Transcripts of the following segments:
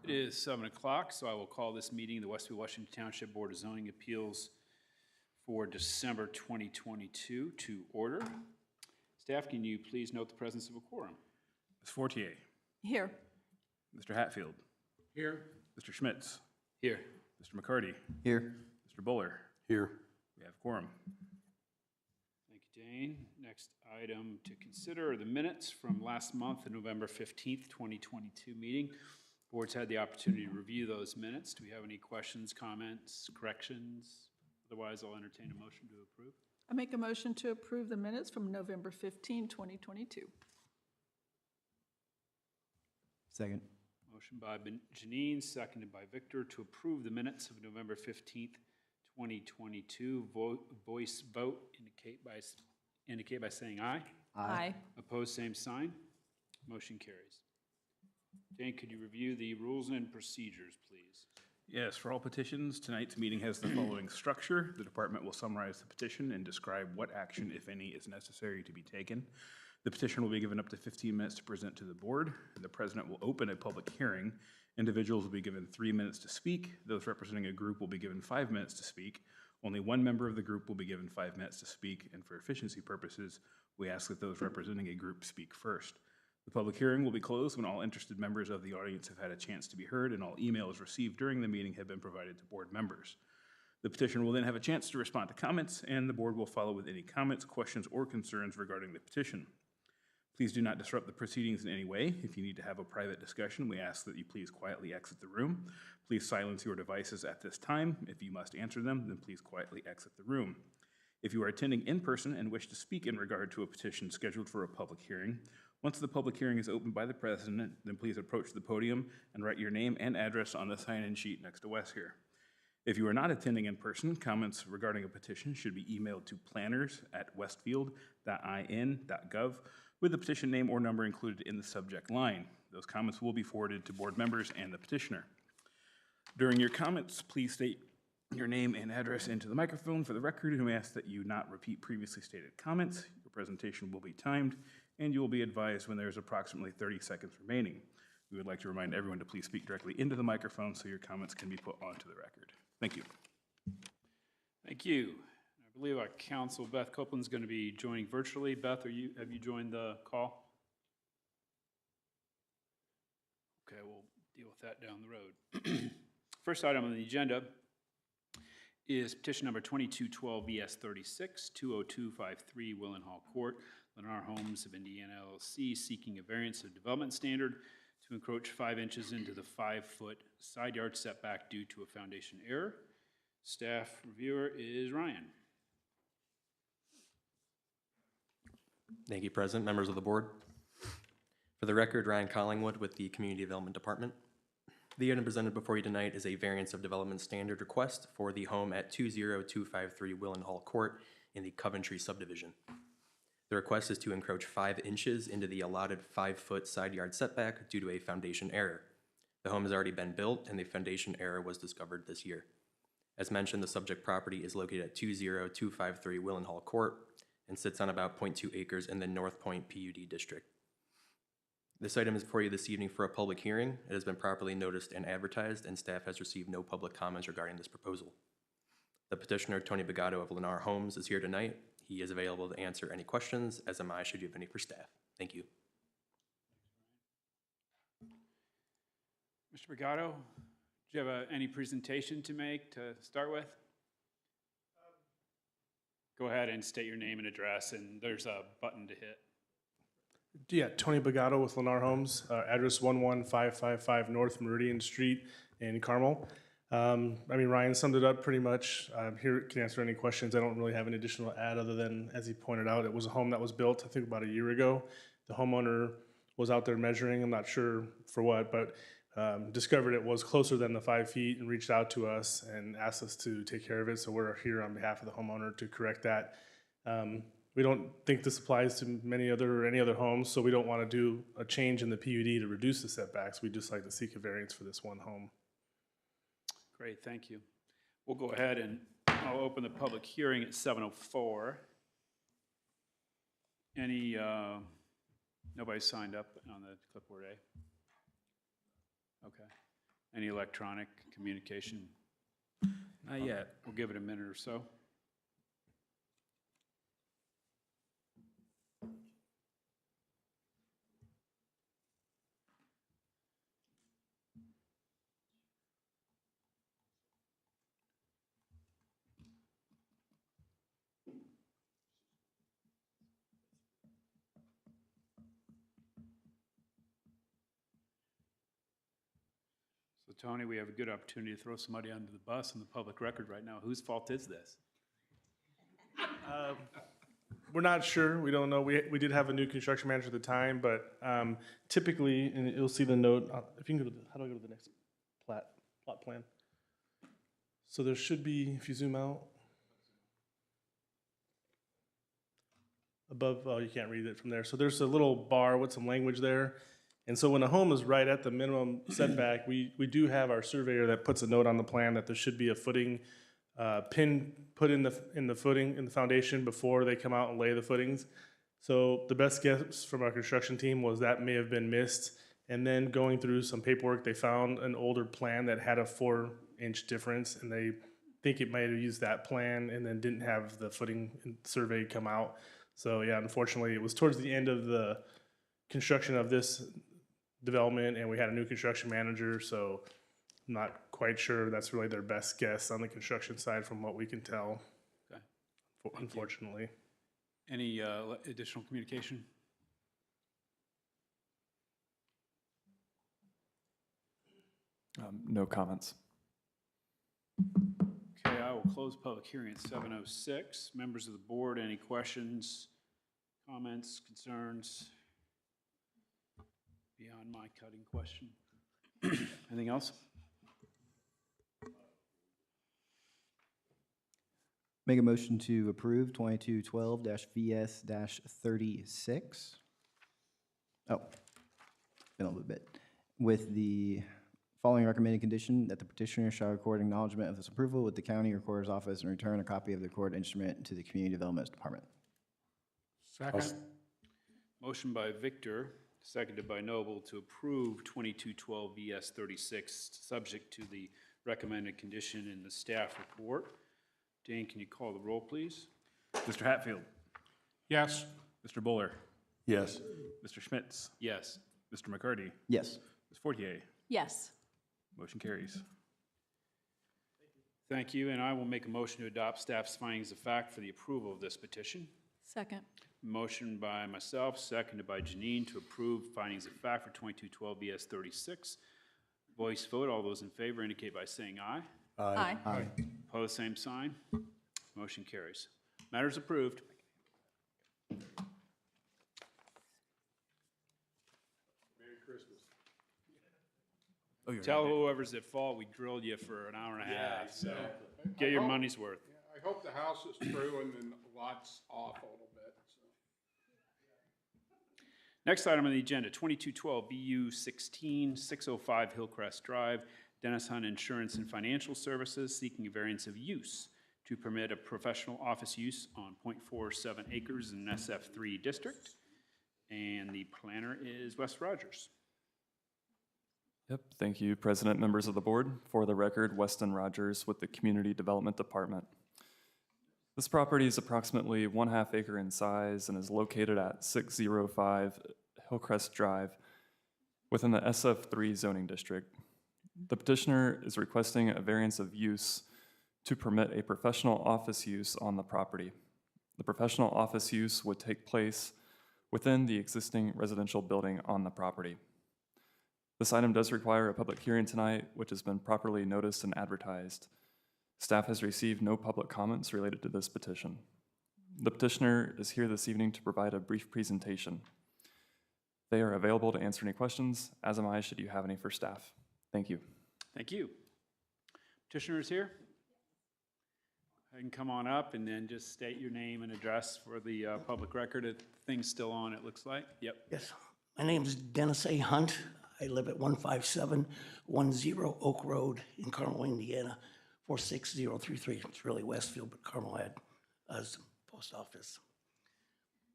It is 7 o'clock, so I will call this meeting, the Westfield, Washington Township Board of Zoning Appeals for December 2022 to order. Staff, can you please note the presence of a quorum? Ms. Fortier. Here. Mr. Hatfield. Here. Mr. Schmitz. Here. Mr. McCarty. Here. Mr. Buller. Here. We have quorum. Thank you, Dane. Next item to consider are the minutes from last month, the November 15th, 2022 meeting. Board's had the opportunity to review those minutes. Do we have any questions, comments, corrections? Otherwise, I'll entertain a motion to approve. I make a motion to approve the minutes from November 15, 2022. Second. Motion by Janine, seconded by Victor, to approve the minutes of November 15th, 2022. Voice vote indicate by saying aye. Aye. Opposed, same sign. Motion carries. Jane, could you review the rules and procedures, please? Yes, for all petitions, tonight's meeting has the following structure. The department will summarize the petition and describe what action, if any, is necessary to be taken. The petition will be given up to 15 minutes to present to the board. The president will open a public hearing. Individuals will be given 3 minutes to speak. Those representing a group will be given 5 minutes to speak. Only one member of the group will be given 5 minutes to speak, and for efficiency purposes, we ask that those representing a group speak first. The public hearing will be closed when all interested members of the audience have had a chance to be heard and all emails received during the meeting have been provided to board members. The petitioner will then have a chance to respond to comments, and the board will follow with any comments, questions, or concerns regarding the petition. Please do not disrupt the proceedings in any way. If you need to have a private discussion, we ask that you please quietly exit the room. Please silence your devices at this time. If you must answer them, then please quietly exit the room. If you are attending in person and wish to speak in regard to a petition scheduled for a public hearing, once the public hearing is opened by the president, then please approach the podium and write your name and address on the sign-in sheet next to Wes here. If you are not attending in person, comments regarding a petition should be emailed to planners@westfield.in.gov with the petition name or number included in the subject line. Those comments will be forwarded to board members and the petitioner. During your comments, please state your name and address into the microphone for the record, and we ask that you not repeat previously stated comments. Your presentation will be timed, and you will be advised when there is approximately 30 seconds remaining. We would like to remind everyone to please speak directly into the microphone so your comments can be put onto the record. Thank you. Thank you. I believe our counsel, Beth Copeland, is going to be joining virtually. Beth, have you joined the call? Okay, we'll deal with that down the road. First item on the agenda is petition number 2212 VS36 20253 Willenhall Court, Lennar Homes of Indiana LLC, seeking a variance of development standard to encroach 5 inches into the 5-foot side yard setback due to a foundation error. Staff reviewer is Ryan. Thank you, President, members of the board. For the record, Ryan Collingwood with the Community Development Department. The item presented before you tonight is a variance of development standard request for the home at 20253 Willenhall Court in the Coventry subdivision. The request is to encroach 5 inches into the allotted 5-foot side yard setback due to a foundation error. The home has already been built and the foundation error was discovered this year. As mentioned, the subject property is located at 20253 Willenhall Court and sits on about 0.2 acres in the North Point PUD district. This item is before you this evening for a public hearing. It has been properly noticed and advertised, and staff has received no public comments regarding this proposal. The petitioner, Tony Bagato of Lennar Homes, is here tonight. He is available to answer any questions, as am I, should you have any for staff. Thank you. Mr. Bagato, do you have any presentation to make to start with? Go ahead and state your name and address, and there's a button to hit. Yeah, Tony Bagato with Lennar Homes, address 11555 North Meridian Street in Carmel. Ryan summed it up pretty much. I'm here to answer any questions. I don't really have an additional add other than, as he pointed out, it was a home that was built, I think, about a year ago. The homeowner was out there measuring, I'm not sure for what, but discovered it was closer than the 5 feet and reached out to us and asked us to take care of it. So we're here on behalf of the homeowner to correct that. We don't think this applies to any other homes, so we don't want to do a change in the PUD to reduce the setbacks. We'd just like to seek a variance for this one home. Great, thank you. We'll go ahead and I'll open the public hearing at 7:04. Nobody signed up on the clipboard, eh? Okay. Any electronic communication? Not yet. We'll give it a minute or so. So Tony, we have a good opportunity to throw somebody under the bus on the public record right now. Whose fault is this? We're not sure. We don't know. We did have a new construction manager at the time, but typically, and you'll see the note, if you can go to how do I go to the next plot plan? So there should be, if you zoom out, above, oh, you can't read it from there. So there's a little bar with some language there. And so when a home is right at the minimum setback, we do have our surveyor that puts a note on the plan that there should be a footing pin put in the footing, in the foundation before they come out and lay the footings. So the best guess from our construction team was that may have been missed. And then going through some paperwork, they found an older plan that had a 4-inch difference, and they think it might have used that plan and then didn't have the footing survey come out. So yeah, unfortunately, it was towards the end of the construction of this development, and we had a new construction manager, so I'm not quite sure that's really their best guess on the construction side from what we can tell. Okay. Unfortunately. Any additional communication? No comments. Okay, I will close public hearing at 7:06. Members of the board, any questions, comments, concerns? Beyond my cutting question. Anything else? Make a motion to approve 2212-VS-36. Oh, been a little bit. With the following recommended condition, that the petitioner shall record acknowledgement of this approval with the county recorder's office and return a copy of the recorded instrument to the Community Development Department. Second. Motion by Victor, seconded by Noble, to approve 2212 VS 36, subject to the recommended condition in the staff report. Dane, can you call the roll, please? Mr. Hatfield? Yes. Mr. Bowler? Yes. Mr. Schmitz? Yes. Mr. McCarty? Yes. Ms. Fortier? Yes. Motion carries. Thank you, and I will make a motion to adopt staff's findings of fact for the approval of this petition. Second. Motion by myself, seconded by Janine, to approve findings of fact for 2212 BS 36. Voice vote, all those in favor indicate by saying aye. Aye. Aye. Opposed, same sign. Motion carries. Matters approved. Oh, you're Tell whoever's at fault we drilled you for an hour and a half, so get your money's worth. I hope the house is true and then the lot's off a little bit. So. Next item on the agenda, 2212 BU 16, 605 Hillcrest Drive, Dennis Hunt Insurance and Financial Services, seeking a variance of use to permit a professional office use on .47 acres in an SF3 district. And the planner is Wes Rogers. Yep, thank you, President, members of the board. For the record, Weston Rogers with the Community Development Department. This property is approximately 1/2 acre in size and is located at 605 Hillcrest Drive within the SF3 zoning district. The petitioner is requesting a variance of use to permit a professional office use on the property. The professional office use would take place within the existing residential building on the property. This item does require a public hearing tonight, which has been properly noticed and advertised. Staff has received no public comments related to this petition. The petitioner is here this evening to provide a brief presentation. They are available to answer any questions, as am I, should you have any for staff. Thank you. Thank you. Petitioner is here. I can come on up and then just state your name and address for the public record. The thing's still on, it looks like. Yep. Yes, my name is Dennis A. Hunt. I live at 15710 Oak Road in Carmel, Indiana, 46033. It's really Westfield, but Carmel had as post office.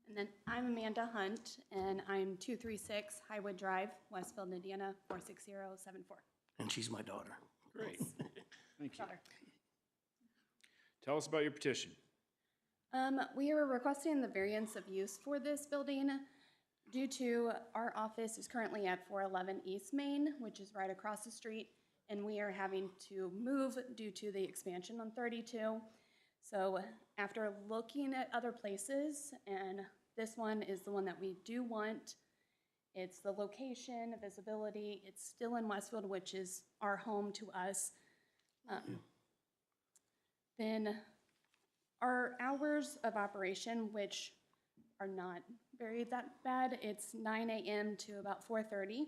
And then I'm Amanda Hunt, and I'm 236 Highwood Drive, Westfield, Indiana, 46074. and she's my daughter. Great. Thank you. Daughter. Tell us about your petition. We are requesting the variance of use for this building due to our office is currently at 411 East Main, which is right across the street, and we are having to move due to the expansion on 32. So after looking at other places, and this one is the one that we do want, it's the location, visibility, it's still in Westfield, which is our home to us. Then our hours of operation, which are not very that bad, it's 9 a.m. to about 4:30,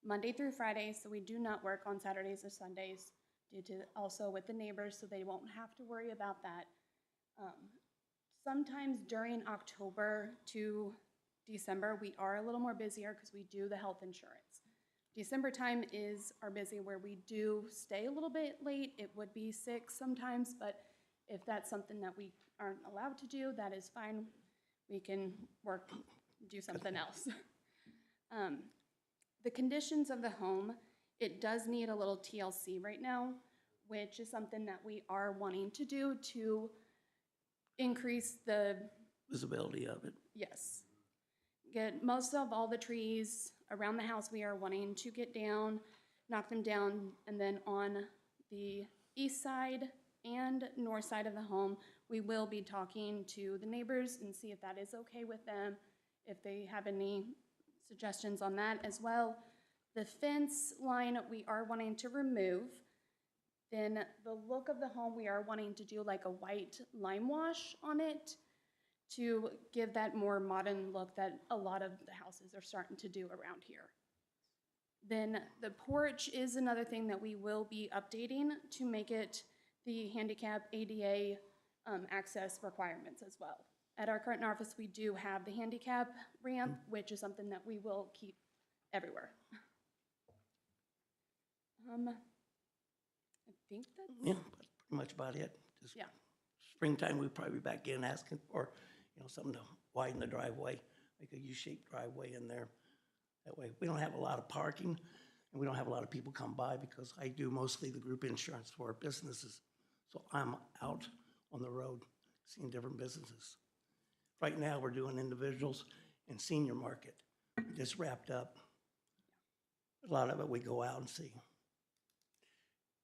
Monday through Friday, so we do not work on Saturdays or Sundays due to also with the neighbors, so they won't have to worry about that. Sometimes during October to December, we are a little more busier because we do the health insurance. December time is our busy where we do stay a little bit late. It would be 6 sometimes, but if that's something that we aren't allowed to do, that is fine. We can do something else. The conditions of the home, it does need a little TLC right now, which is something that we are wanting to do to increase the, Visibility of it. yes. Get most of all the trees around the house we are wanting to get down, knock them down, and then on the east side and north side of the home, we will be talking to the neighbors and see if that is okay with them, if they have any suggestions on that as well. The fence line we are wanting to remove. Then the look of the home, we are wanting to do like a white lime wash on it to give that more modern look that a lot of the houses are starting to do around here. Then the porch is another thing that we will be updating to make it the handicap ADA access requirements as well. At our current office, we do have the handicap ramp, which is something that we will keep everywhere. I think that's, Yeah, that's pretty much about it. Just yeah. springtime, we'll probably be back in asking for, something to widen the driveway, make a U-shaped driveway in there. That way, we don't have a lot of parking, and we don't have a lot of people come by because I do mostly the group insurance for businesses. So I'm out on the road seeing different businesses. Right now, we're doing individuals and senior market. We just wrapped up. A lot of it we go out and see.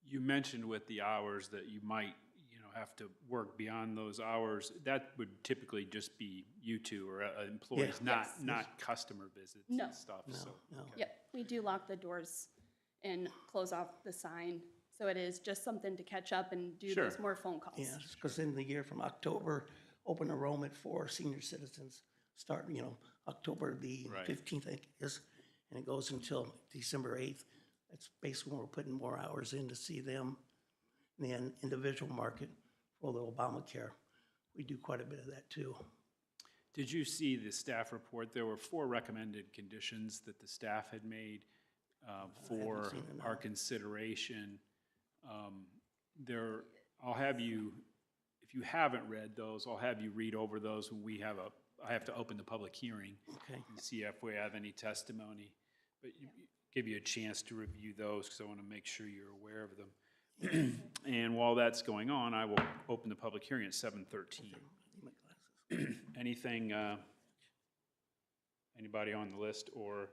You mentioned with the hours that you might, have to work beyond those hours. That would typically just be you two or employees, Yes. not customer visits No. and stuff, No, so. no. okay. Yep, we do lock the doors and close off the sign. So it is just something to catch up and do Sure. those more phone calls. Yeah, because in the year from October, open enrollment for senior citizens start, October the Right. 15th, I think it is, and it goes until December 8th. That's basically when we're putting more hours in to see them. And then individual market for the Obamacare, we do quite a bit of that too. Did you see the staff report? There were 4 recommended conditions that the staff had made for seen it, no. our consideration. I'll have you, if you haven't read those, I'll have you read over those when I have to open the public hearing Okay. and see if we have any testimony. But give you a chance to review those because I want to make sure you're aware of them. And while that's going on, I will open the public hearing at 7:13. Need my glasses. Anything, anybody on the list or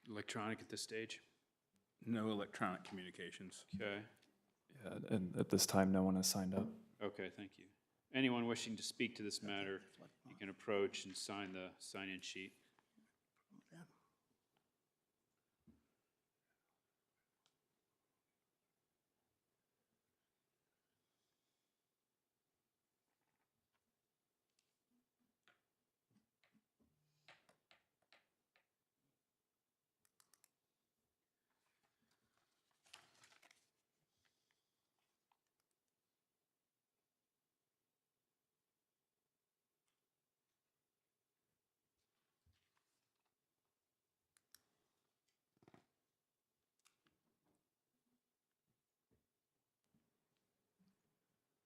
electronic at this stage? No electronic communications. Okay, Yeah, and at this time, no one has signed up. okay, thank you. Anyone wishing to speak to this matter, you can approach and sign the sign-in sheet.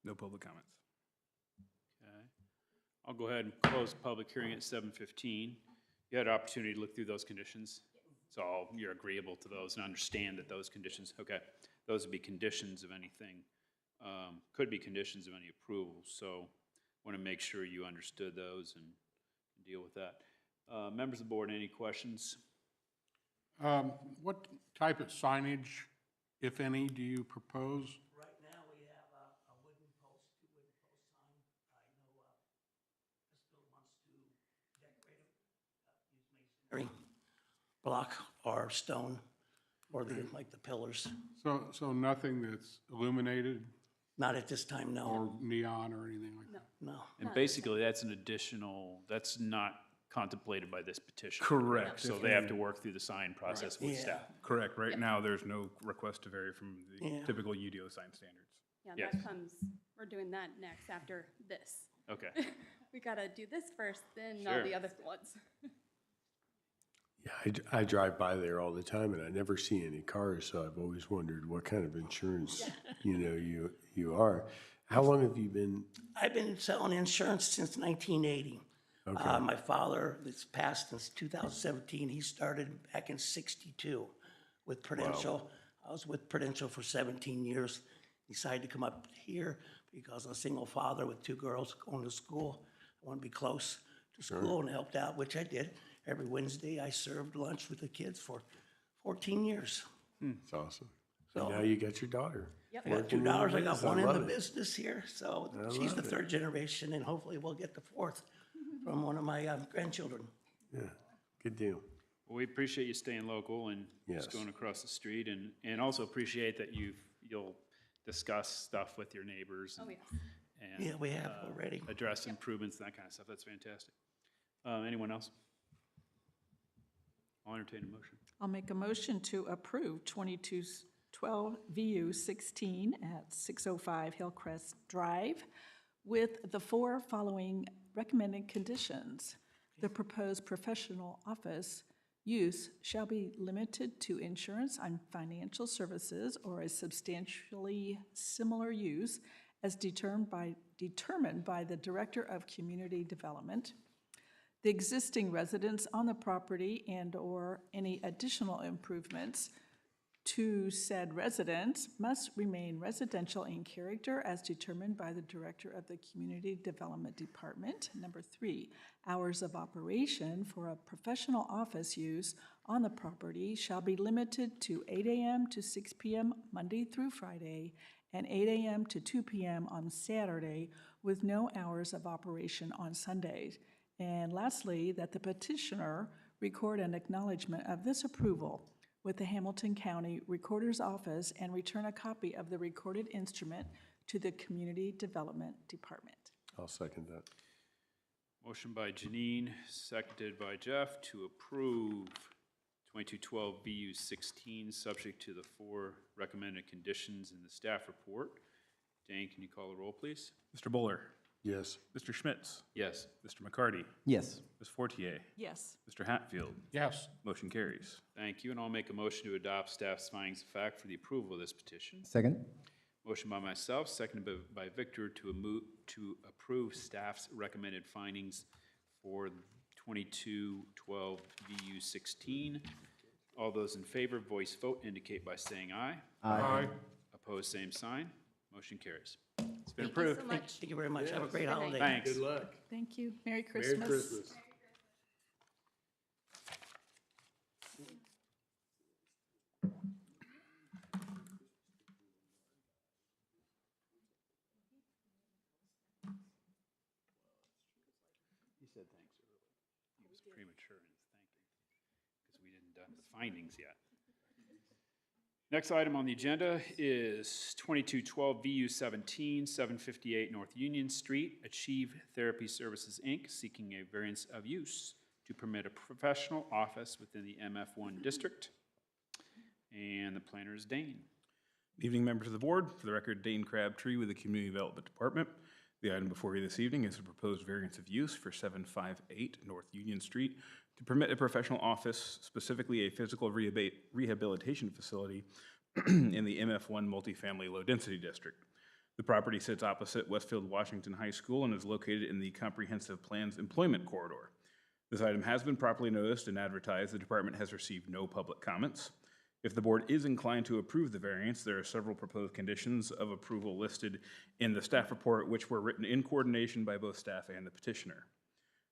No public comments. Okay. I'll go ahead and close the public hearing at 7:15. You had an opportunity to look through those conditions? So you're agreeable to those and understand that those conditions, okay, those would be conditions of anything, could be conditions of any approval. So want to make sure you understood those and deal with that. Members of the board, any questions? What type of signage, if any, do you propose? Right now, we have a wooden post, two wooden post sign. I know Westfield wants to decorate them, use masonry block or stone, or like the pillars. So nothing that's illuminated Not at this time, no. or neon or anything like that? No. And basically, that's an additional, that's not contemplated by this petition. Correct. So they have to work through the sign process with Yeah. staff. Correct. Right now, there's no request to vary from the Yeah. typical UDO sign standards. Yeah, Yes. that comes, we're doing that next after this. Okay. We gotta do this first, then Sure. all the other ones. Yeah, I drive by there all the time and I never see any cars, so I've always wondered what kind of insurance, you are. How long have you been? I've been selling insurance since 1980. My father, that's passed since 2017, he started back in 62 with Prudential. I was with Prudential for 17 years. Decided to come up here because I'm a single father with two girls going to school. I want to be close to school and helped out, which I did. Every Wednesday, I served lunch with the kids for 14 years. It's awesome. So- And now you got your daughter. Yep. I got working in $2. I the got business. one in the love it. business here, so I she's the love it. third generation, and hopefully we'll get the fourth from one of my grandchildren. Yeah, good deal. Well, we appreciate you staying local and Yes. just going across the street, and also appreciate that you'll discuss stuff with your neighbors. Oh, and- yeah. and, Yeah, we have already. address improvements and that kind of stuff. That's fantastic. Anyone else? I'll entertain a motion. I'll make a motion to approve 2212 VU 16 at 605 Hillcrest Drive with the four following recommended conditions. The proposed professional office use shall be limited to insurance and financial services or a substantially similar use as determined by the Director of Community Development. The existing residents on the property and/or any additional improvements to said residents must remain residential in character as determined by the Director of the Community Development Department. Number 3, hours of operation for a professional office use on the property shall be limited to 8 a.m. to 6 p.m. Monday through Friday and 8 a.m. to 2 p.m. on Saturday with no hours of operation on Sundays. And lastly, that the petitioner record an acknowledgement of this approval with the Hamilton County Recorder's Office and return a copy of the recorded instrument to the Community Development Department. I'll second that. Motion by Janine, seconded by Jeff to approve 2212 VU 16, subject to the four recommended conditions in the staff report. Dane, can you call the roll, please? Mr. Bowler, Yes. Mr. Schmitz, Yes. Mr. McCarty, Yes. Ms. Fortier, Yes. Mr. Hatfield. Yes. Motion carries. Thank you, and I'll make a motion to adopt staff's findings of fact for the approval of this petition. Second? Motion by myself, seconded by Victor to approve staff's recommended findings for 2212 VU 16. All those in favor, voice vote indicate by saying aye. Aye. Opposed, same sign. Motion carries. It's been Thank you approved. so much. Thank you very much. Have a great Good night. holiday. Thanks. Good luck. Thank you. Merry Merry Christmas. Christmas. He said thanks early. He was premature in his thanking because we didn't done the findings yet. Next item on the agenda is 2212 VU 17, 758 North Union Street, Achieve Therapy Services, Inc., seeking a variance of use to permit a professional office within the MF1 district. And the planner is Dane. Evening, members of the board. For the record, Dane Crabtree with the Community Development Department. The item before you this evening is a proposed variance of use for 758 North Union Street to permit a professional office, specifically a physical rehabilitation facility in the MF1 multifamily low-density district. The property sits opposite Westfield Washington High School and is located in the Comprehensive Plan's employment corridor. This item has been properly noticed and advertised. The department has received no public comments. If the board is inclined to approve the variance, there are several proposed conditions of approval listed in the staff report, which were written in coordination by both staff and the petitioner.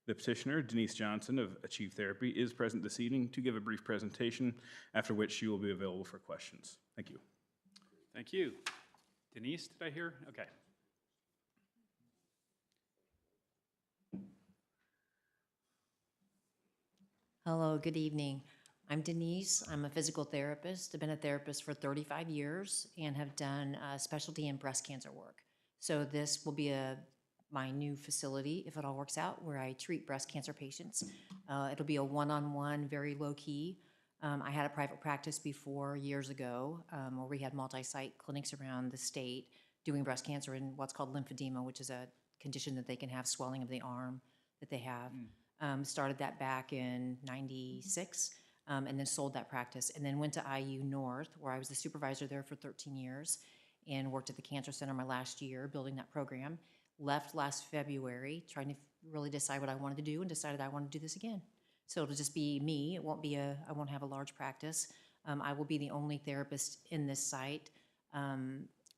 The petitioner, Denise Johnson of Achieve Therapy, is present this evening to give a brief presentation, after which she will be available for questions. Thank you. Thank you. Denise, did I hear? Okay. Hello, good evening. I'm Denise. I'm a physical therapist. I've been a therapist for 35 years and have done specialty in breast cancer work. So this will be my new facility, if it all works out, where I treat breast cancer patients. It'll be a one-on-one, very low-key. I had a private practice before years ago where we had multi-site clinics around the state doing breast cancer and what's called lymphedema, which is a condition that they can have swelling of the arm that they have. Started that back in '96 and then sold that practice and then went to IU North where I was the supervisor there for 13 years and worked at the Cancer Center my last year building that program. Left last February trying to really decide what I wanted to do and decided I wanted to do this again. So it'll just be me. It won't be I won't have a large practice. I will be the only therapist in this site.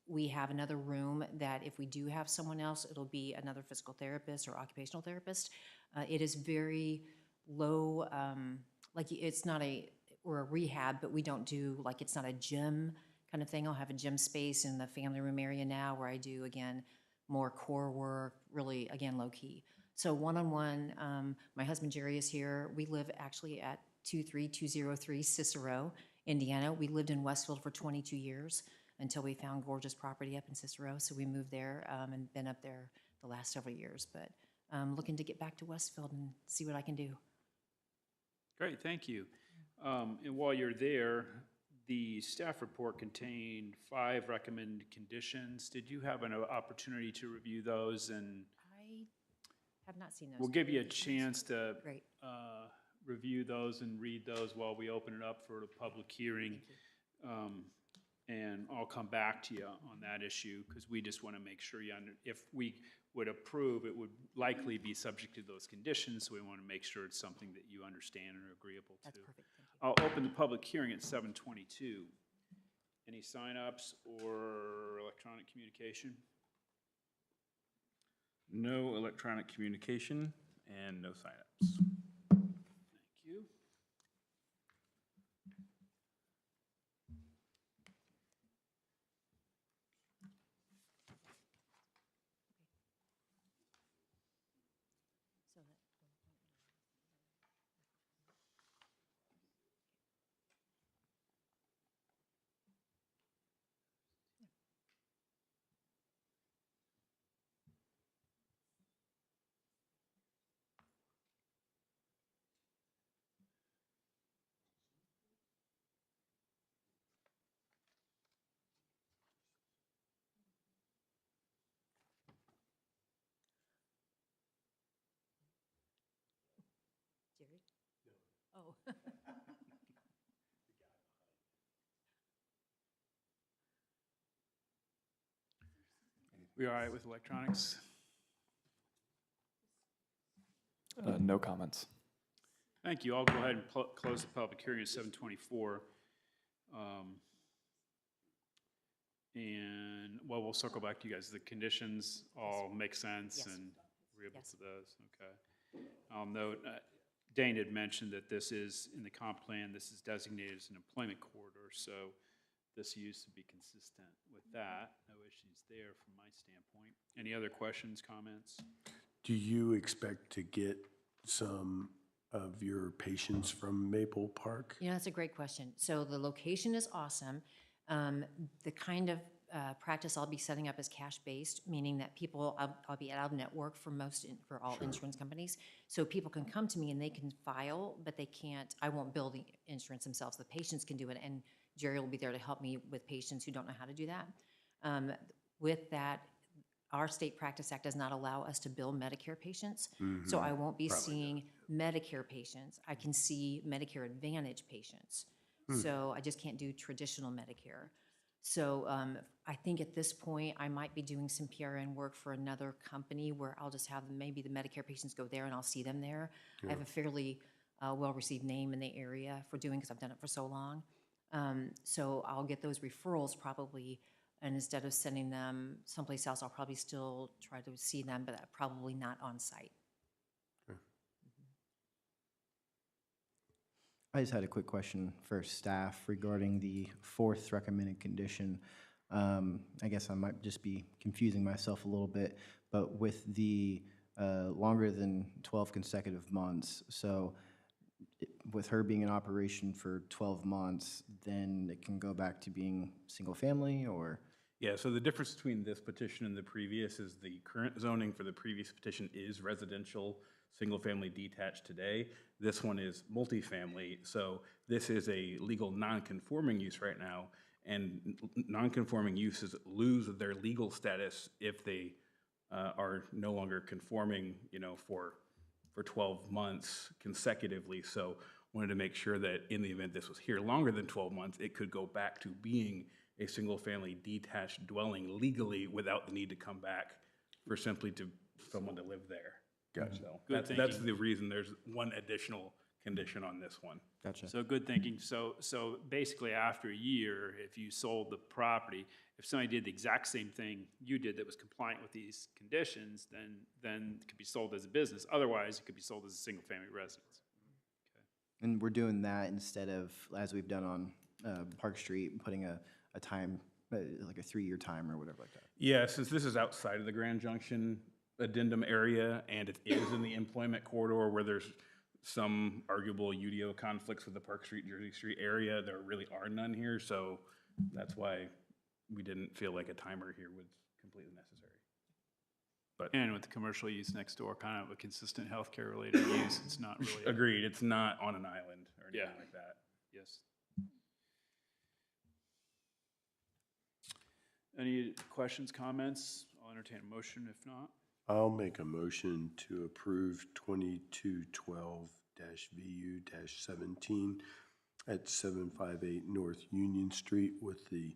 We have another room that if we do have someone else, it'll be another physical therapist or occupational therapist. It is very low, like it's not we're a rehab, but we don't do, like it's not a gym kind of thing. I'll have a gym space in the family room area now where I do, again, more core work, really, again, low key. So one-on-one, my husband Jerry is here. We live actually at 23203 Cicero, Indiana. We lived in Westfield for 22 years until we found gorgeous property up in Cicero. So we moved there and been up there the last several years. But looking to get back to Westfield and see what I can do. Great, thank you. And while you're there, the staff report contained 5 recommended conditions. Did you have an opportunity to review those? And I have not seen those. we'll give you a chance to Great. review those and read those while we open it up for the public hearing. And I'll come back to you on that issue because we just want to make sure if we would approve, it would likely be subject to those conditions. So we want to make sure it's something that you understand and are agreeable to. That's perfect. Thank you. I'll open the public hearing at 7:22. Any sign-ups or electronic communication? No electronic communication and no signups. Thank you. So that, Jerry? No. Oh. We all right with electronics? No comments. Thank you. I'll go ahead and close the public hearing at 7:24. And, well, we'll circle back to you guys. The conditions all make sense Yes. and agreeable Yes. to those? Okay. I'll note, Dane had mentioned that this is, in the comp plan, this is designated as an employment corridor, so this use would be consistent with that. No issues there from my standpoint. Any other questions, comments? Do you expect to get some of your patients from Maple Park? You know, that's a great question. So the location is awesome. The kind of practice I'll be setting up is cash-based, meaning that people, I'll be out of network for for all insurance companies. So people can come to me and they can file, but they can't, I won't bill the insurance themselves. The patients can do it, and Jerry will be there to help me with patients who don't know how to do that. With that, our state practice act does not allow us to bill Medicare patients. So I won't be seeing Medicare patients. I can see Medicare Advantage patients. So I just can't do traditional Medicare. So I think at this point, I might be doing some PRN work for another company where I'll just have maybe the Medicare patients go there and I'll see them there. I have a fairly well-received name in the area for doing, because I've done it for so long. So I'll get those referrals probably, and instead of sending them someplace else, I'll probably still try to see them, but probably not on site. I just had a quick question for staff regarding the fourth recommended condition. I guess I might just be confusing myself a little bit, but with the longer than 12 consecutive months, so with her being in operation for 12 months, then it can go back to being single family, or? Yeah, so the difference between this petition and the previous is the current zoning for the previous petition is residential, single-family detached today. This one is multifamily, so this is a legal non-conforming use right now, and non-conforming uses lose their legal status if they are no longer conforming, for 12 months consecutively. So wanted to make sure that in the event this was here longer than 12 months, it could go back to being a single-family detached dwelling legally without the need to come back for simply to someone to live there. Gotcha. So Good that's thinking. the reason there's one additional condition on this one. Gotcha. So good thinking. So basically, after a year, if you sold the property, if somebody did the exact same thing you did that was compliant with these conditions, then it could be sold as a business. Otherwise, it could be sold as a single-family residence. And we're doing that instead of, as we've done on Park Street, putting a time, like a 3-year time or whatever like that. Yeah, since this is outside of the Grand Junction addendum area and it is in the employment corridor where there's some arguable UDO conflicts with the Park Street, Jersey Street area, there really are none here. So that's why we didn't feel like a timer here was completely necessary. But And with the commercial use next door, kind of a consistent healthcare related use, it's not really. agreed, it's not on an island or anything Yeah. like that. Yes. Any questions, comments? I'll entertain a motion if not. I'll make a motion to approve 2212-VU-17 at 758 North Union Street with the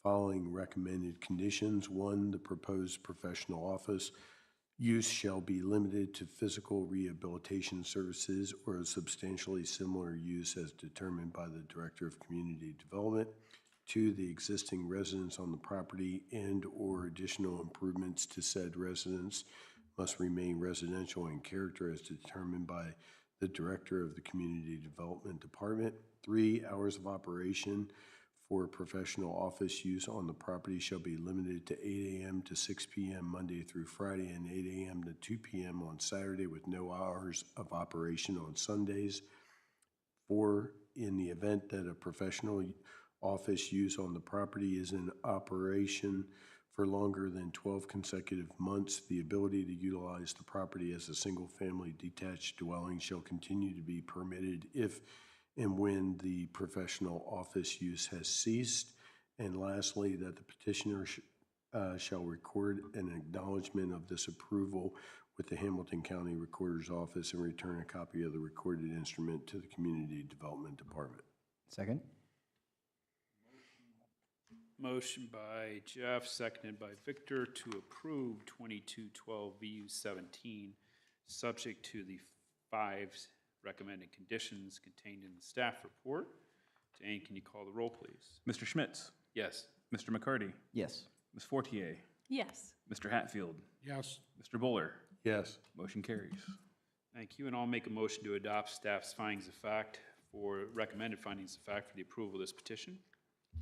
following recommended conditions. 1, the proposed professional office use shall be limited to physical rehabilitation services or a substantially similar use as determined by the Director of Community Development. 2, the existing residence on the property and/or additional improvements to said residence must remain residential in character as determined by the Director of the Community Development Department. 3, hours of operation for professional office use on the property shall be limited to 8 a.m. to 6 p.m. Monday through Friday and 8 a.m. to 2 p.m. on Saturday with no hours of operation on Sundays. 4, in the event that a professional office use on the property is in operation for longer than 12 consecutive months, the ability to utilize the property as a single-family detached dwelling shall continue to be permitted if and when the professional office use has ceased. And lastly, that the petitioner shall record an acknowledgement of this approval with the Hamilton County Recorder's Office and return a copy of the recorded instrument to the Community Development Department. Second? Motion by Jeff, seconded by Victor to approve 2212 VU-17, subject to the 5 recommended conditions contained in the staff report. Jane, can you call the roll, please? Mr. Schmitz, Yes. Mr. McCarty, Yes. Ms. Fortier, Yes. Mr. Hatfield, Yes. Mr. Buller. Yes. Motion carries. Thank you, and I'll make a motion to adopt staff's findings of fact recommended findings of fact for the approval of this petition.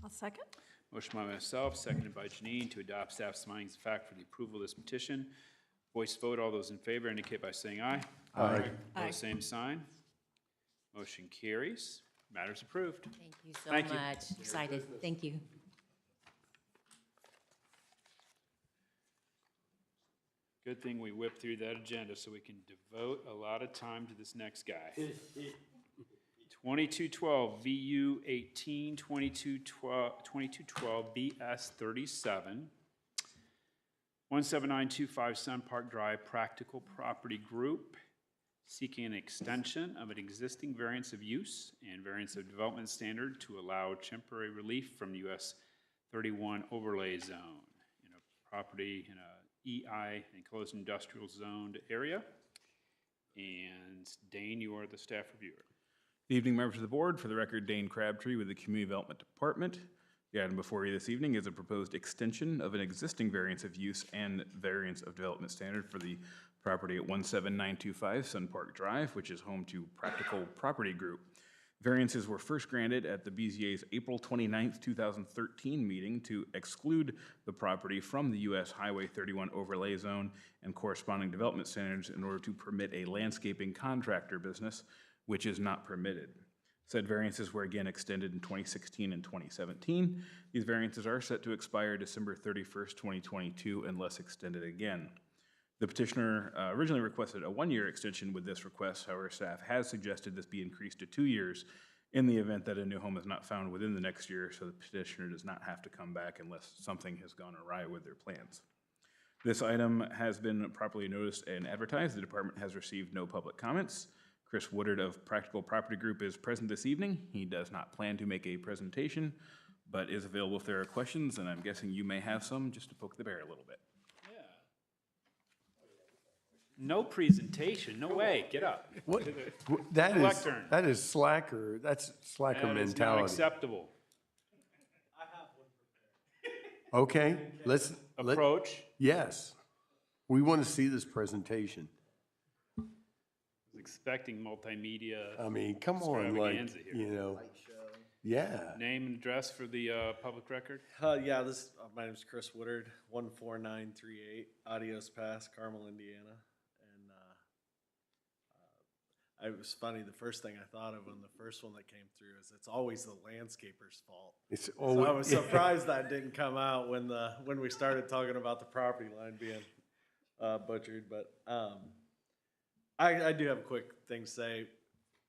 I'll second. Motion by myself, seconded by Janine, to adopt staff's findings of fact for the approval of this petition. Voice vote, all those in favor indicate by saying aye. Aye. Opposed, same sign. Motion carries. Matters approved. Thank you so Thank you. much. Excited. Thank you. Good thing we whipped through that agenda so we can devote a lot of time to this next guy. 2212 VU-18, 2212 BS-37, 17925 Sun Park Drive, Practical Property Group, seeking an extension of an existing variance of use and variance of development standard to allow temporary relief from U.S. 31 overlay zone in a property in a EI, enclosed industrial zoned area. And Dane, you are the staff reviewer. Good evening, members of the board. For the record, Dane Crabtree with the Community Development Department. The item before you this evening is a proposed extension of an existing variance of use and variance of development standard for the property at 17925 Sun Park Drive, which is home to Practical Property Group. Variances were first granted at the BZA's April 29th, 2013 meeting to exclude the property from the US Highway 31 overlay zone and corresponding development standards in order to permit a landscaping contractor business, which is not permitted. Said variances were again extended in 2016 and 2017. These variances are set to expire December 31st, 2022, unless extended again. The petitioner originally requested a 1-year extension with this request. However, staff has suggested this be increased to 2 years in the event that a new home is not found within the next year, so the petitioner does not have to come back unless something has gone awry with their plans. This item has been properly noticed and advertised. The department has received no public comments. Chris Woodard of Practical Property Group is present this evening. He does not plan to make a presentation, but is available if there are questions, and I'm guessing you may have some, just to poke the bear a little bit. No presentation, no way, get up. What, that is, Lectern. that is slacker, that's slacker That is not mentality. acceptable. Okay, let's, Approach. yes. We want to see this presentation. Was expecting multimedia I mean, come on, like, extravaganza here. you know. Yeah. Name and address for the public record. Yeah, my name's Chris Woodard, 14938 Adios Pass, Carmel, Indiana. And it was funny, the first thing I thought of when the first one that came through is it's always the landscaper's fault. It's So always, I was surprised that didn't come out when we started talking about the property line being butchered. But I do have a quick thing to say,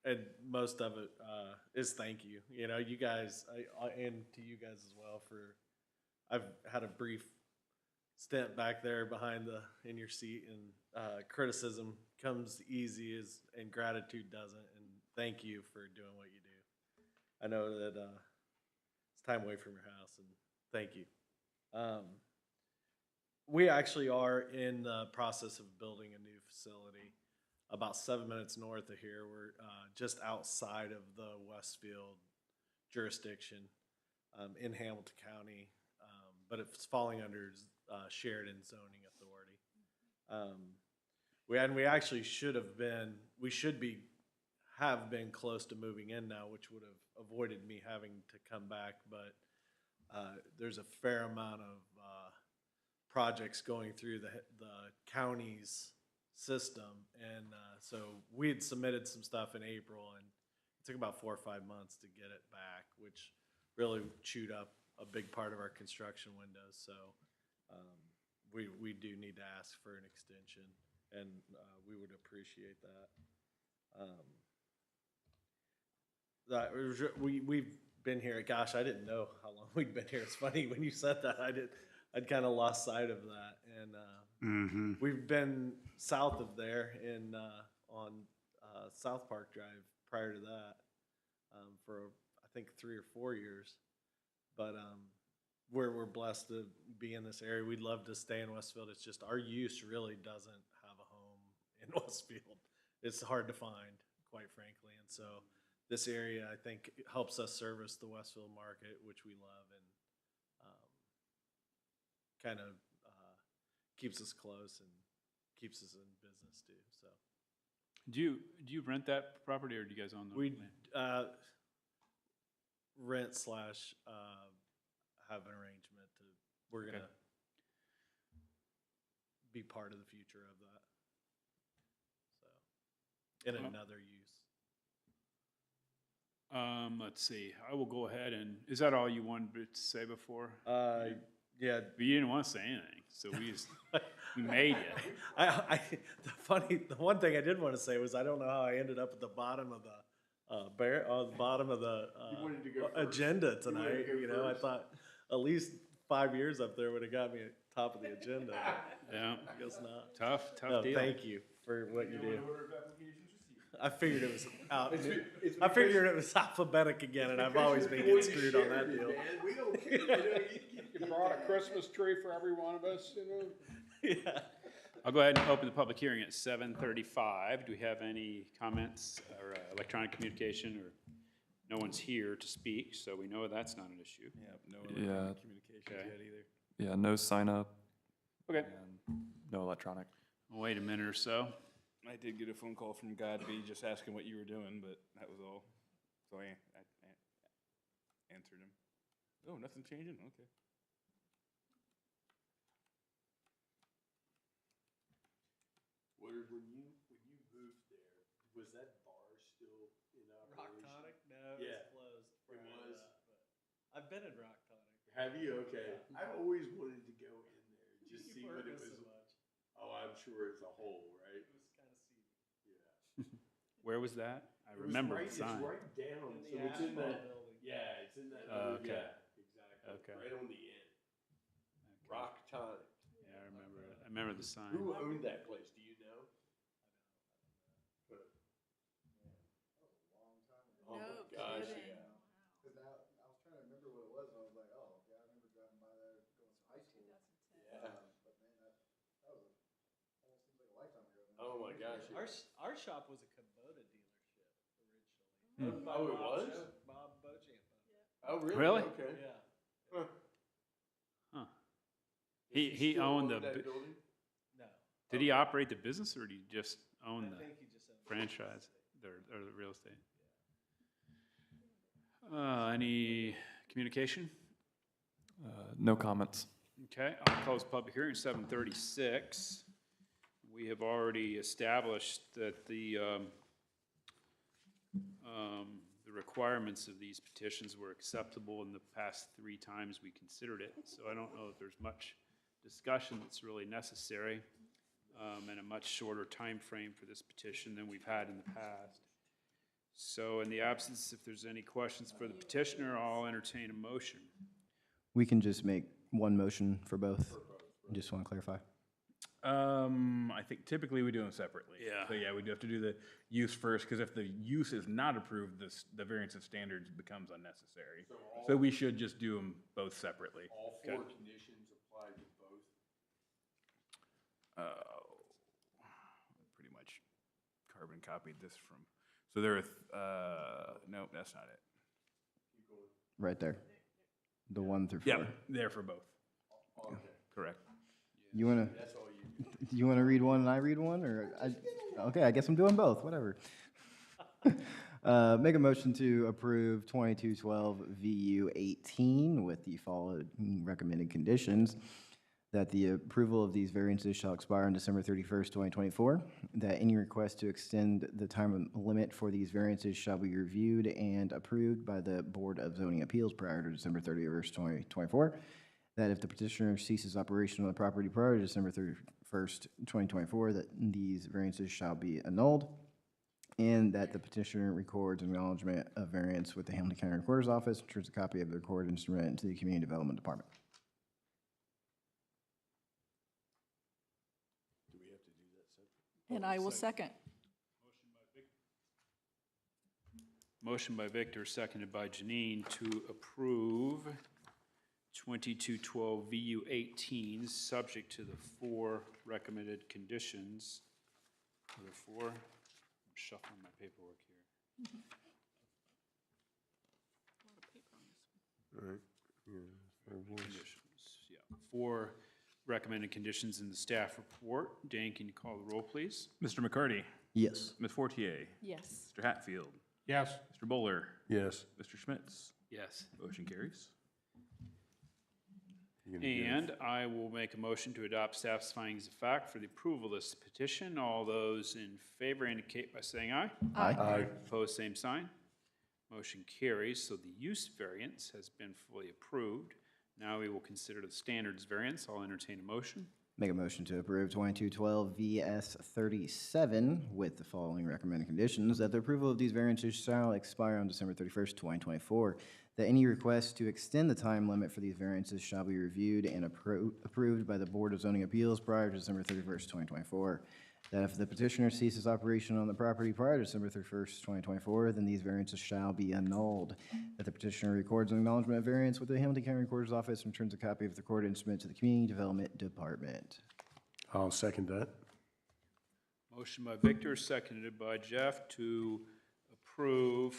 and most of it is thank you. You know, you guys, and to you guys as well I've had a brief stint back there in your seat, and criticism comes easy and gratitude doesn't. And thank you for doing what you do. I know that it's time away from your house, and thank you. We actually are in the process of building a new facility about 7 minutes north of here. We're just outside of the Westfield jurisdiction in Hamilton County, but it's falling under Sheridan zoning authority. We actually have been close to moving in now, which would have avoided me having to come back, but there's a fair amount of projects going through the county's system, and so we had submitted some stuff in April, and it took about 4 or 5 months to get it back, which really chewed up a big part of our construction windows. So we do need to ask for an extension, and we would appreciate that. We've been here, gosh, I didn't know how long we'd been here. It's funny when you said that, I'd kind of lost sight of that. And we've been south of there on South Park Drive prior to that for I think 3 or 4 years. But we're blessed to be in this area. We'd love to stay in Westfield. It's just our use really doesn't have a home in Westfield. It's hard to find, quite frankly. And so this area, I think, helps us service the Westfield market, which we love, and kind of keeps us close and keeps us in business too. So, Do you rent that property, or do you guys own the we land? rent / have an arrangement to. We're gonna be part of the future of that. So, in another use. Let's see, I will go ahead and, is that all you wanted to say before? Yeah. But you didn't want to say anything, so we just, we made you. The one thing I did want to say was I don't know how I ended up at the bottom of the agenda tonight. You know, I thought at least 5 years up there would have got me at top of the agenda. Yeah. I guess not. Tough No, deal. thank you for what you do. I figured it was out. I figured it was alphabetic again, and I've always been getting screwed on that deal. We don't care, you know, You brought a Christmas tree for every one of us, you know? Yeah. I'll go ahead and open the public hearing at 7:35. Do we have any comments or electronic communication, or no one's here to speak, so we know that's not an issue. Yeah, no Yeah. electronic communications Okay. yet either. Yeah, no sign up Okay, and no electronic. we'll wait a minute or so. I did get a phone call from Godby just asking what you were doing, but that was all. So I answered him. Oh, nothing's changing? Okay. When you moved there, was that bar still in operation? No, Yeah. closed. It was? I've been in Rock Tonic. Have you? Okay. I've always wanted to go in there, just see what it was. much. Oh, I'm sure it's a hole, right? It was kind of seedy. Yeah. Where was that? I It was remember right- the sign. It's right down, In so the it's in asphalt that, building. yeah, it's in that, Okay. yeah, exactly. Okay. Right on the end. Rock Tonic. Yeah, I remember it. I remember the sign. Who owned that place, do you know? Oh my gosh, yeah. Because now, I was trying to remember what it was, and I was like, oh, yeah, I remember driving by there going to high school. Yeah. But man, that was, almost seems like a lifetime ago. Oh my gosh. yeah. Our shop was a Kubota dealership originally. Hmm. Owned by Oh, it Bob was? Bob Bochamp. Oh, really? Really? Okay. Yeah. Huh. Huh. Does He still owned own the, that building? No. did he operate the business, or did he just own I the think he just owned. franchise, or the real estate? Any communication? No comments. Okay, I'll close the public hearing at 7:36. We have already established that the requirements of these petitions were acceptable in the past 3 times we considered it, so I don't know if there's much discussion that's really necessary, and a much shorter time frame for this petition than we've had in the past. So in the absence, if there's any questions for the petitioner, I'll entertain a motion. We can just make one motion for both. Just want to clarify. I think typically we do them separately. Yeah. So yeah, we do have to do the use first, because if the use is not approved, the variance of standards becomes unnecessary. So we should just do them both separately. All 4 conditions apply to both? Pretty much carbon copied this from, so there are, no, that's not it. Right there. The 1 through 4. Yeah, there for both. Okay. Correct. You want to? That's all you do. Do you want to read one and I read one, or okay? I guess I'm doing both. Whatever. Make a motion to approve 2212 VU 18 with the following recommended conditions: that the approval of these variances shall expire on December 31st, 2024. That any request to extend the time limit for these variances shall be reviewed and approved by the Board of Zoning Appeals prior to December 31st, 2024. That if the petitioner ceases operation on the property prior to December 31st, 2024, that these variances shall be annulled, and that the petitioner records acknowledgement of variance with the Hamilton County Recorder's Office, and turns a copy of the recorded instrument into the Community Development Department. Do we have to do that separate? And I will second. Motion by Victor, seconded by Janine, to approve 2212 VU 18, subject to the 4 recommended conditions. Are there 4? I'm shuffling my paperwork here. All right. Yeah, Conditions, yeah. 4 recommended conditions in the staff report. Dan, can you call the roll, please? Mr. McCarty, Yes. Ms. Fortier, Yes. Mr. Hatfield, Yes. Mr. Bowler, Yes. Mr. Schmitz. Yes. Motion carries. You gonna give- And I will make a motion to adopt staff's findings of fact for the approval of this petition. All those in favor indicate by saying aye. Aye. Opposed, same sign. Motion carries, so the use variance has been fully approved. Now we will consider the standards variance. I'll entertain a motion. Make a motion to approve 2212 VS 37 with the following recommended conditions: that the approval of these variances shall expire on December 31st, 2024. That any request to extend the time limit for these variances shall be reviewed and approved by the Board of Zoning Appeals prior to December 31st, 2024. That if the petitioner ceases operation on the property prior to December 31st, 2024, then these variances shall be annulled. That the petitioner records an acknowledgement of variance with the Hamilton County Recorder's Office and returns a copy of the recorded instrument to the Community Development Department. I'll second that. Motion by Victor, seconded by Jeff to approve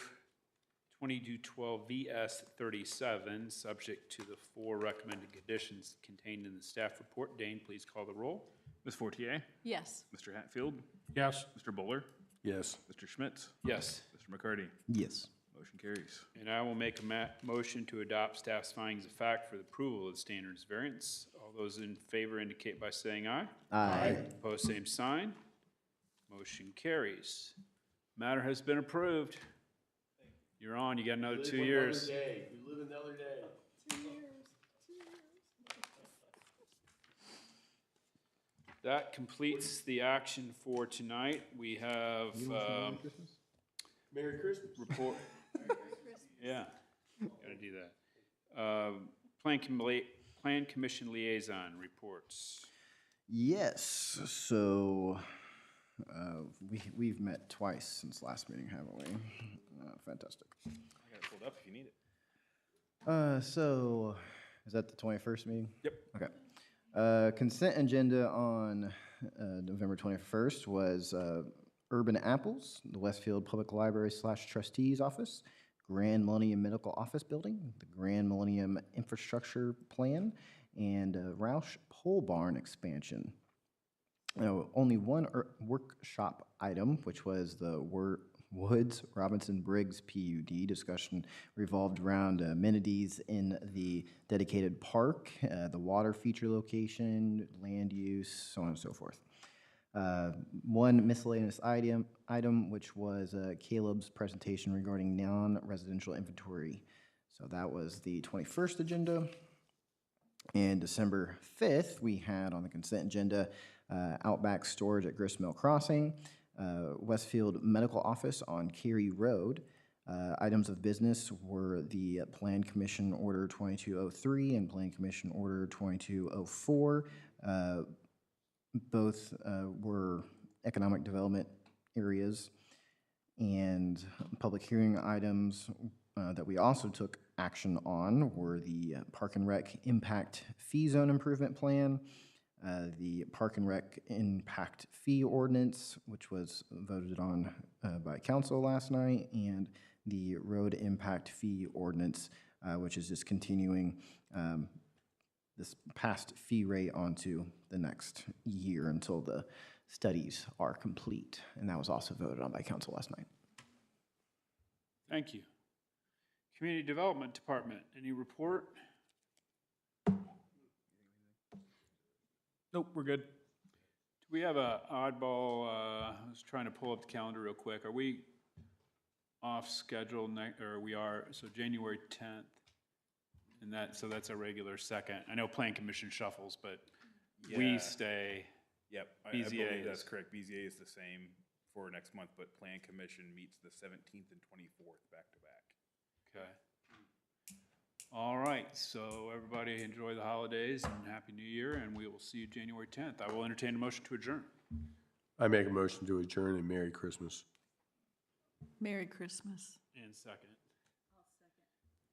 2212 VS 37, subject to the 4 recommended conditions contained in the staff report. Dane, please call the roll. Ms. Fortier? Yes. Mr. Hatfield? Yes. Mr. Bowler? Yes. Mr. Schmitz? Yes. Mr. McCarty? Yes. Motion carries. And I will make a motion to adopt staff's findings of fact for the approval of the standards variance. All those in favor indicate by saying aye. Aye. Opposed, same sign. Motion carries. Matter has been approved. You're on, you got another 2 years. You live another day. That completes the action for tonight. We have, Merry Christmas. report. Yeah, gotta do that. Plan Commission liaison reports. Yes, so we've met twice since last meeting, haven't we? Fantastic. I got it pulled up if you need it. So, is that the 21st meeting? Yep. Okay. Consent agenda on November 21st was Urban Apples, the Westfield Public Library / Trustees Office, Grand Millennium Medical Office Building, the Grand Millennium Infrastructure Plan, and Roush Pole Barn expansion. Only one workshop item, which was the Woods Robinson Briggs PUD. Discussion revolved around amenities in the dedicated park, the water feature location, land use, so on and so forth. One miscellaneous item, which was Caleb's presentation regarding non-residential inventory. So that was the 21st agenda. And December 5th, we had on the consent agenda Outback Storage at Gristmill Crossing, Westfield Medical Office on Cary Road. Items of business were the Plan Commission Order 2203 and Plan Commission Order 2204. Both were economic development areas. And public hearing items that we also took action on were the Park and Rec Impact Fee Zone Improvement Plan, the Park and Rec Impact Fee Ordinance, which was voted on by council last night, and the Road Impact Fee Ordinance, which is just continuing this past fee rate onto the next year until the studies are complete. And that was also voted on by council last night. Thank you. Community Development Department, any report? Nope, we're good. Do we have a oddball, I was trying to pull up the calendar real quick. Are we off schedule, or we are, so January 10th? And so that's a regular second. I know Plan Commission shuffles, but we Yeah. stay. Yep, I BZA believe that's is- correct. BZA is the same for next month, but Plan Commission meets the 17th and 24th back to back. Okay. All right, so everybody enjoy the holidays and Happy New Year, and we will see you January 10th. I will entertain a motion to adjourn. I make a motion to adjourn and Merry Christmas. Merry Christmas. And second.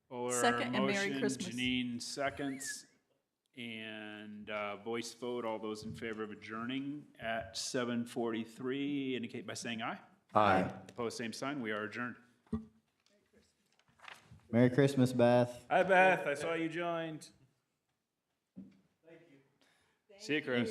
Or Second and Merry motion, Christmas. Janine seconds, and voice vote. All those in favor of adjourning at 7:43 indicate by saying aye. Aye. Opposed, same sign. We are adjourned. Merry Christmas, Beth. Hi, Beth. I saw you joined. See you, Chris.